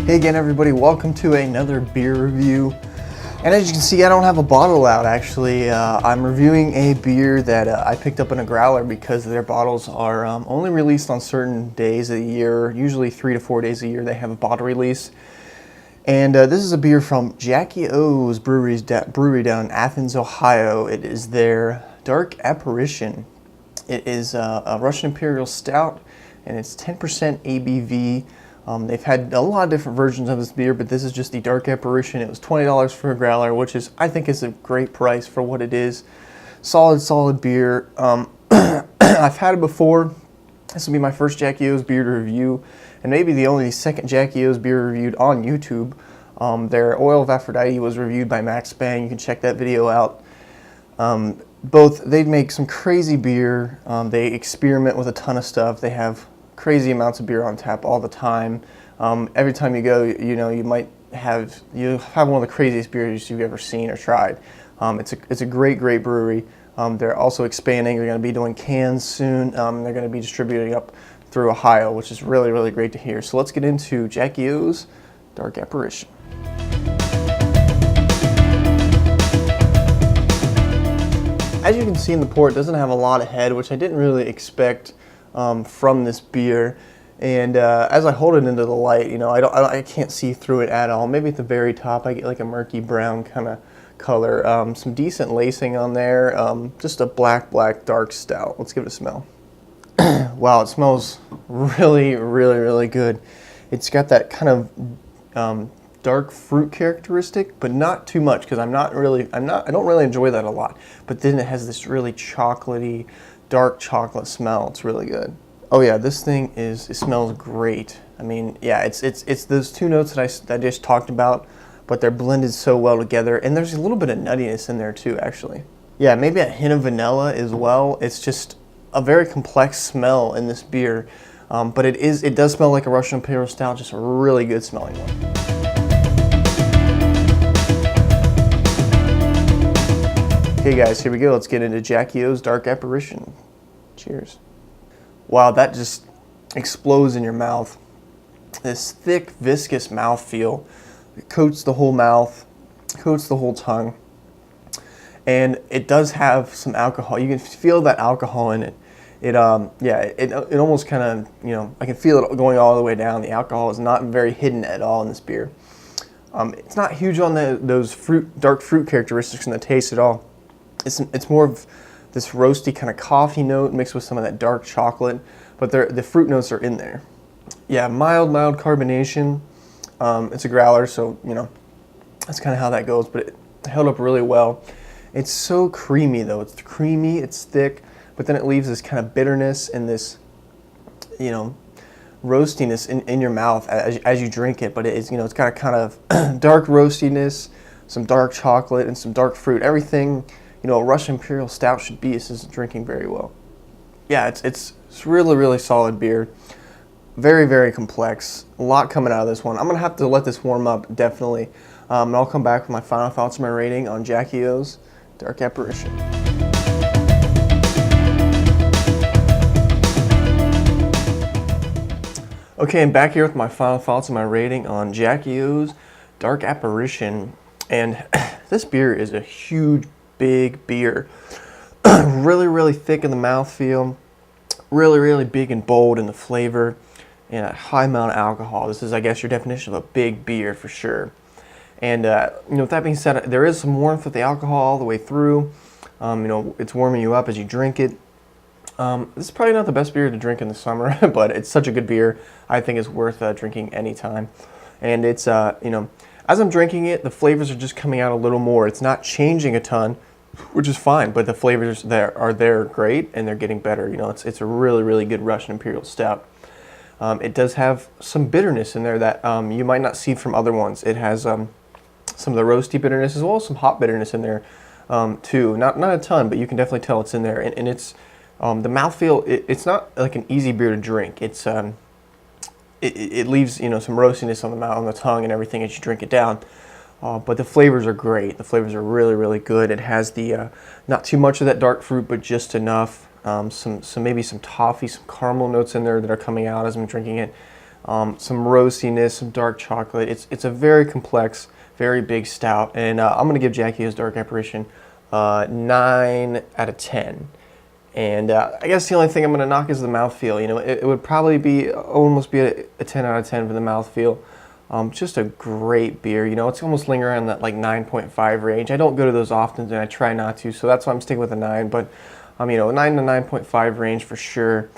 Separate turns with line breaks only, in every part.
Hey again everybody, welcome to another beer review. And as you can see, I don't have a bottle out actually. I'm reviewing a beer that I picked up in a Growler because their bottles are only released on certain days of the year. Usually 3 to 4 days a year they have a bottle release. And this is a beer from Jackie O's brewery down in Athens, Ohio. It is their Dark Apparition. It is a Russian Imperial Stout and it's 10% ABV. They've had a lot of different versions of this beer, but this is just the Dark Apparition. It was $20 for a Growler, which is, I think, is a great price for what it is. Solid beer. I've had it before. This will be my first Jackie O's beer to review, and maybe the only second Jackie O's beer reviewed on YouTube. Their Oil of Aphrodite was reviewed by Max Bang. You can check that video out. They make some crazy beer. They experiment with a ton of stuff. They have crazy amounts of beer on tap all the time. Every time you go, you might have one of the craziest beers you've ever seen or tried. It's a great brewery. They're also expanding. They're going to be doing cans soon. They're going to be distributing up through Ohio, which is really great to hear. So let's get into Jackie O's Dark Apparition. As you can see in the pour, it doesn't have a lot of head, which I didn't really expect from this beer. And as I hold it into the light, I can't see through it at all. Maybe at the very top I get like a murky brown kind of color. Some decent lacing on there. Just a black dark stout. Let's give it a smell. Wow, it smells really good. It's got that kind of dark fruit characteristic, but not too much, because I don't really enjoy that a lot. But then it has this really chocolatey, dark chocolate smell. It's really good. Oh yeah, this thing it smells great. I mean, yeah, it's those two notes that I just talked about, but they're blended so well together, and there's a little bit of nuttiness in there too, actually. Yeah, maybe a hint of vanilla as well. It's just a very complex smell in this beer, but it does smell like a Russian Imperial Stout, just a really good smelling one. Okay guys, here we go. Let's get into Jackie O's Dark Apparition. Cheers. Wow, that just explodes in your mouth. This thick, viscous mouthfeel. It coats the whole mouth, coats the whole tongue. And it does have some alcohol. You can feel that alcohol in it. It almost kind of, I can feel it going all the way down. The alcohol is not very hidden at all in this beer. It's not huge on those dark fruit characteristics in the taste at all. It's more of this roasty kind of coffee note mixed with some of that dark chocolate, but the fruit notes are in there. Yeah, mild carbonation. It's a Growler, so that's kind of how that goes, but it held up really well. It's so creamy though. It's creamy, it's thick, but then it leaves this kind of bitterness and this, roastiness in your mouth as you drink it. But it's got a kind of dark roastiness, some dark chocolate, and some dark fruit. Everything a Russian Imperial Stout should be. This is drinking very well. Yeah, it's really solid beer. Very complex. A lot coming out of this one. I'm gonna have to let this warm up, definitely. And I'll come back with my final thoughts and my rating on Jackie O's Dark Apparition. Okay, I'm back here with my final thoughts and my rating on Jackie O's Dark Apparition. And this beer is a huge, big beer. really thick in the mouthfeel. Really big and bold in the flavor. And a high amount of alcohol. This is, I guess, your definition of a big beer for sure. And with that being said, there is some warmth with the alcohol all the way through. It's warming you up as you drink it. This is probably not the best beer to drink in the summer, but it's such a good beer. I think it's worth drinking anytime. And it's, as I'm drinking it, the flavors are just coming out a little more. It's not changing a ton, which is fine, but the flavors are great, and they're getting better. It's a really good Russian Imperial Stout. It does have some bitterness in there that you might not see from other ones. It has some of the roasty bitterness as well as some hop bitterness in there too. Not a ton, but you can definitely tell it's in there. And it's the mouthfeel. It's not like an easy beer to drink. It's it leaves some roastiness on the mouth, on the tongue, and everything as you drink it down. But the flavors are great. The flavors are really good. It has the not too much of that dark fruit, but just enough. Maybe some toffee, some caramel notes in there that are coming out as I'm drinking it. some roastiness, some dark chocolate. It's a very complex, very big stout, and I'm gonna give Jackie O's Dark Apparition 9 out of 10. And I guess the only thing I'm going to knock is the mouthfeel. You know, it would probably be almost be a 10 out of 10 for the mouthfeel. Just a great beer. You know, it's almost lingering around that like 9.5 range. I don't go to those often, and I try not to, so that's why I'm sticking with a 9. But you know, 9 to 9.5 range for sure.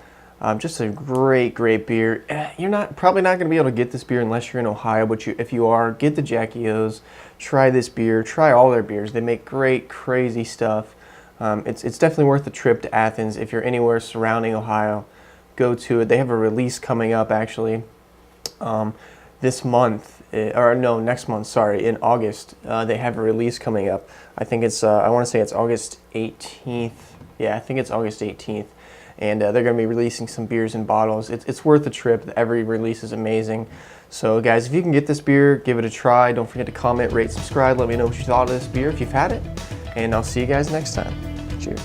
Just a great beer. You're probably not going to be able to get this beer unless you're in Ohio. But if you are, get the Jackie O's. Try this beer. Try all their beers. They make great, crazy stuff. It's definitely worth the trip to Athens. If you're anywhere surrounding Ohio, go to it. They have a release coming up actually this month, or no, next month, sorry, in August. They have a release coming up. I think it's, I want to say it's August 18th. Yeah, I think it's August 18th. And they're going to be releasing some beers in bottles. It's worth the trip. Every release is amazing. So guys, if you can get this beer, give it a try. Don't forget to comment, rate, subscribe. Let me know what you thought of this beer if you've had it. And I'll see you guys next time. Cheers.